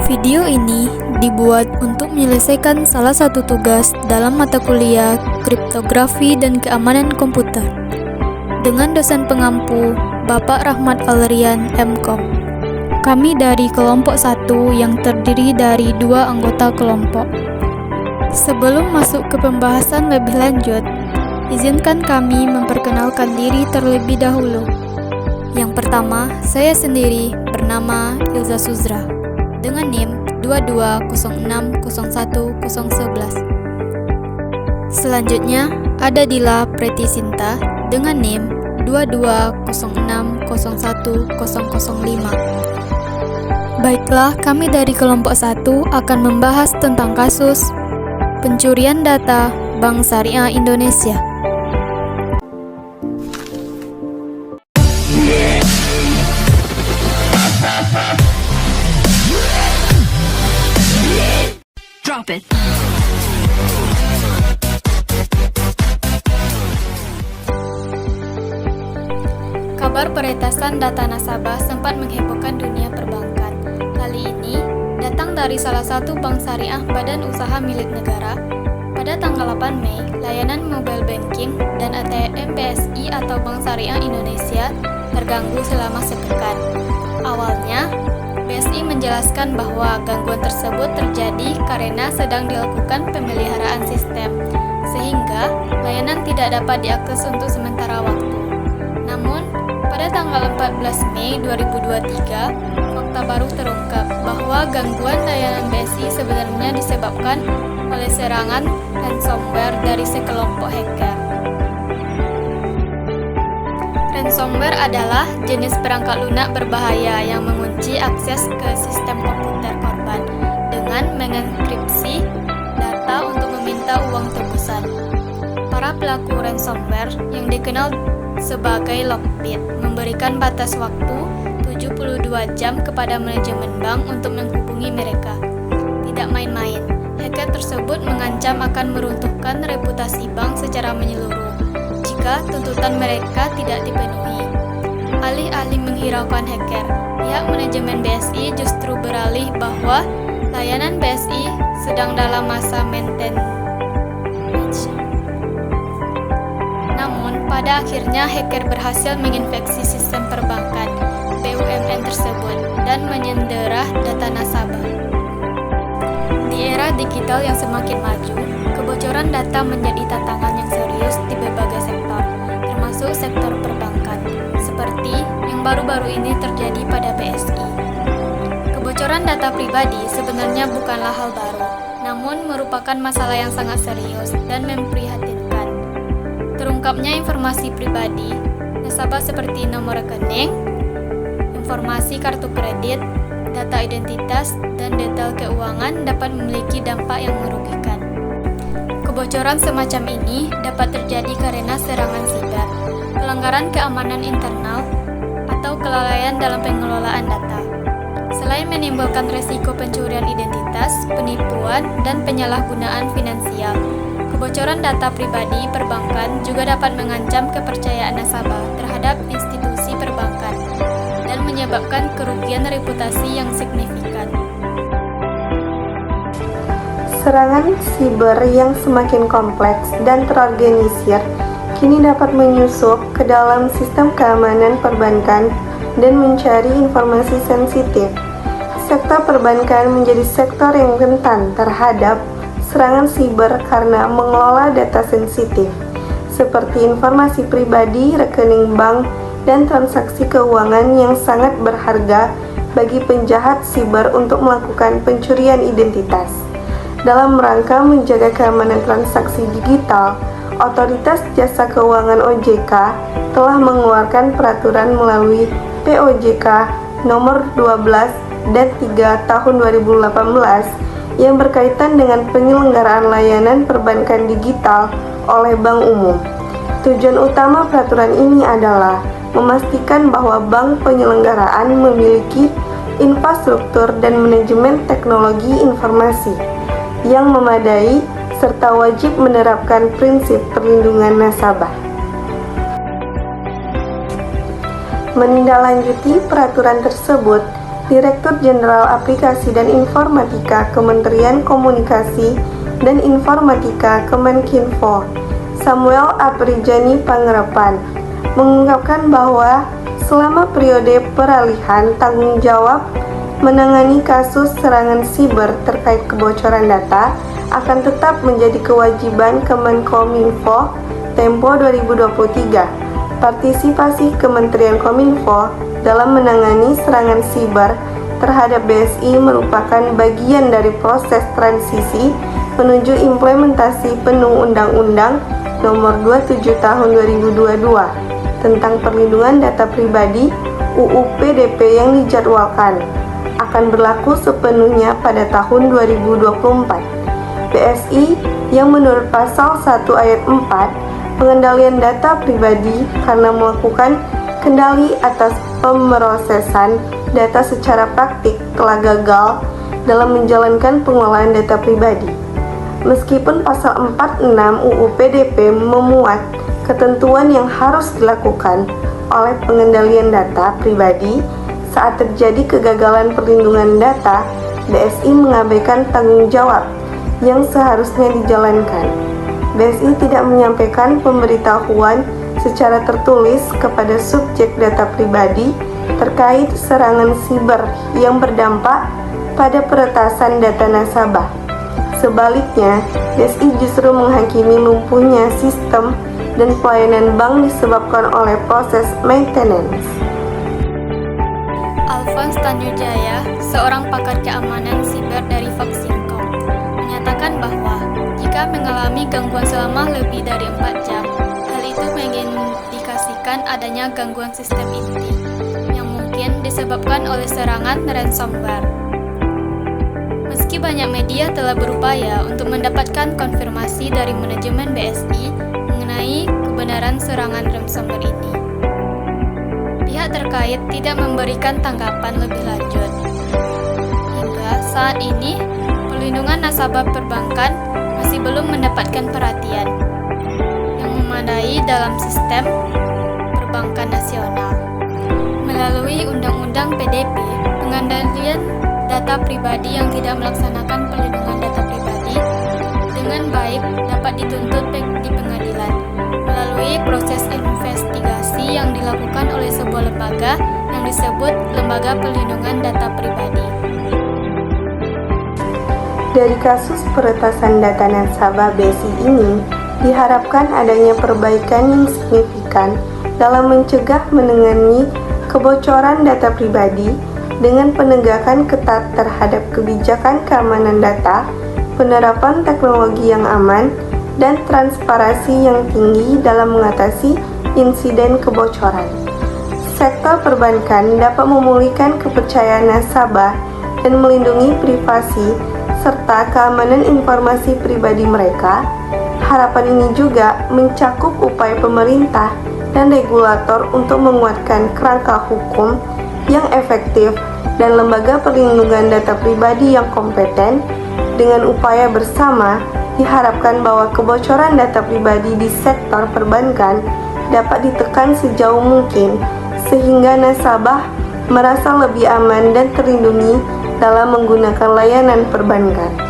Video ini dibuat untuk menyelesaikan salah satu tugas dalam mata kuliah Kriptografi dan Keamanan Komputer dengan dosen pengampu Bapak Rahmat Alrian, MKom. Kami dari kelompok 1 yang terdiri dari 2 anggota kelompok. Sebelum masuk ke pembahasan lebih lanjut, izinkan kami memperkenalkan diri terlebih dahulu. Yang pertama, saya sendiri bernama Ilza Suzra dengan NIM 22060111. Selanjutnya ada Dila Preti Sinta dengan NIM 22060105. Baiklah, kami dari kelompok 1 akan membahas tentang kasus pencurian data Bank Syariah Indonesia. Drop it. Kabar peretasan data nasabah sempat menghebohkan dunia perbankan. Kali ini datang dari salah satu bank syariah badan usaha milik negara. Pada tanggal 8 Mei, layanan mobile banking dan ATM BSI atau Bank Syariah Indonesia terganggu selama sepekan. Awalnya, BSI menjelaskan bahwa gangguan tersebut terjadi karena sedang dilakukan pemeliharaan sistem, sehingga layanan tidak dapat diakses untuk sementara waktu. Namun, pada tanggal 14 Mei 2023, fakta baru terungkap bahwa gangguan layanan BSI sebenarnya disebabkan oleh serangan ransomware dari sekelompok hacker. Ransomware adalah jenis perangkat lunak berbahaya yang mengunci akses ke sistem komputer korban dengan mengenkripsi data untuk meminta uang tebusan. Para pelaku ransomware yang dikenal sebagai Lockbit memberikan batas waktu 72 jam kepada manajemen bank untuk menghubungi mereka. Tidak main-main, hacker tersebut mengancam akan meruntuhkan reputasi bank secara menyeluruh jika tuntutan mereka tidak dipenuhi. Alih-alih menghiraukan hacker, pihak manajemen BSI justru beralih bahwa layanan BSI sedang dalam masa maintenance. Namun, pada akhirnya hacker berhasil menginfeksi sistem perbankan BUMN tersebut dan menyandera data nasabah. Di era digital yang semakin maju, kebocoran data menjadi tantangan yang serius di berbagai sektor, termasuk sektor perbankan, seperti yang baru-baru ini terjadi pada BSI. Kebocoran data pribadi sebenarnya bukanlah hal baru, namun merupakan masalah yang sangat serius dan memprihatinkan. Terungkapnya informasi pribadi, nasabah seperti nomor rekening, informasi kartu kredit, data identitas, dan detail keuangan dapat memiliki dampak yang merugikan. Kebocoran semacam ini dapat terjadi karena serangan siber, pelanggaran keamanan internal, atau kelalaian dalam pengelolaan data. Selain menimbulkan resiko pencurian identitas, penipuan, dan penyalahgunaan finansial, kebocoran data pribadi perbankan juga dapat mengancam kepercayaan nasabah terhadap institusi perbankan dan menyebabkan kerugian reputasi yang signifikan. Serangan siber yang semakin kompleks dan terorganisir kini dapat menyusup ke dalam sistem keamanan perbankan dan mencari informasi sensitif. Sektor perbankan menjadi sektor yang rentan terhadap serangan siber karena mengelola data sensitif, seperti informasi pribadi, rekening bank, dan transaksi keuangan yang sangat berharga bagi penjahat siber untuk melakukan pencurian identitas. Dalam rangka menjaga keamanan transaksi digital, Otoritas Jasa Keuangan OJK telah mengeluarkan peraturan melalui POJK nomor 12 dan 3 tahun 2018 yang berkaitan dengan penyelenggaraan layanan perbankan digital oleh Bank Umum. Tujuan utama peraturan ini adalah memastikan bahwa bank penyelenggaraan memiliki infrastruktur dan manajemen teknologi informasi yang memadai serta wajib menerapkan prinsip perlindungan nasabah. Menindaklanjuti peraturan tersebut, Direktur Jenderal Aplikasi dan Informatika Kementerian Komunikasi dan Informatika Kemenkominfo, Samuel Aprijani Pangerepan, mengungkapkan bahwa selama periode peralihan tanggung jawab menangani kasus serangan siber terkait kebocoran data akan tetap menjadi kewajiban Kemenkominfo Tempo 2023. Partisipasi Kementerian Kominfo dalam menangani serangan siber terhadap BSI merupakan bagian dari proses transisi menuju implementasi penuh Undang-Undang Nomor 27 Tahun 2022 tentang Perlindungan Data Pribadi UU PDP yang dijadwalkan akan berlaku sepenuhnya pada tahun 2024. BSI yang menurut pasal 1 ayat 4 pengendalian data pribadi karena melakukan kendali atas pemrosesan data secara praktik telah gagal dalam menjalankan pengelolaan data pribadi. Meskipun pasal 46 UU PDP memuat ketentuan yang harus dilakukan oleh pengendalian data pribadi saat terjadi kegagalan perlindungan data, BSI mengabaikan tanggung jawab yang seharusnya dijalankan. BSI tidak menyampaikan pemberitahuan secara tertulis kepada subjek data pribadi terkait serangan siber yang berdampak pada peretasan data nasabah. Sebaliknya, BSI justru menghakimi lumpuhnya sistem dan pelayanan bank disebabkan oleh proses maintenance. Alphonse Tanjujaya, seorang pakar keamanan siber dari Foxcom, menyatakan bahwa jika mengalami gangguan selama lebih dari 4 jam, hal itu mengindikasikan adanya gangguan sistem inti yang mungkin disebabkan oleh serangan ransomware. Meski banyak media telah berupaya untuk mendapatkan konfirmasi dari manajemen BSI mengenai kebenaran serangan ransomware ini, pihak terkait tidak memberikan tanggapan lebih lanjut. Hingga saat ini, perlindungan nasabah perbankan masih belum mendapatkan perhatian yang memadai dalam sistem perbankan nasional. Melalui Undang-Undang PDP, pengendalian data pribadi yang tidak melaksanakan perlindungan data pribadi dengan baik dapat dituntut di pengadilan melalui proses investigasi yang dilakukan oleh sebuah lembaga yang disebut Lembaga Perlindungan Data Pribadi. Dari kasus peretasan data nasabah BSI ini, diharapkan adanya perbaikan yang signifikan dalam mencegah menangani kebocoran data pribadi dengan penegakan ketat terhadap kebijakan keamanan data, penerapan teknologi yang aman, dan transparansi yang tinggi dalam mengatasi insiden kebocoran. Sektor perbankan dapat memulihkan kepercayaan nasabah dan melindungi privasi serta keamanan informasi pribadi mereka. Harapan ini juga mencakup upaya pemerintah dan regulator untuk menguatkan kerangka hukum yang efektif dan lembaga perlindungan data pribadi yang kompeten. Dengan upaya bersama, diharapkan bahwa kebocoran data pribadi di sektor perbankan dapat ditekan sejauh mungkin sehingga nasabah merasa lebih aman dan terlindungi dalam menggunakan layanan perbankan.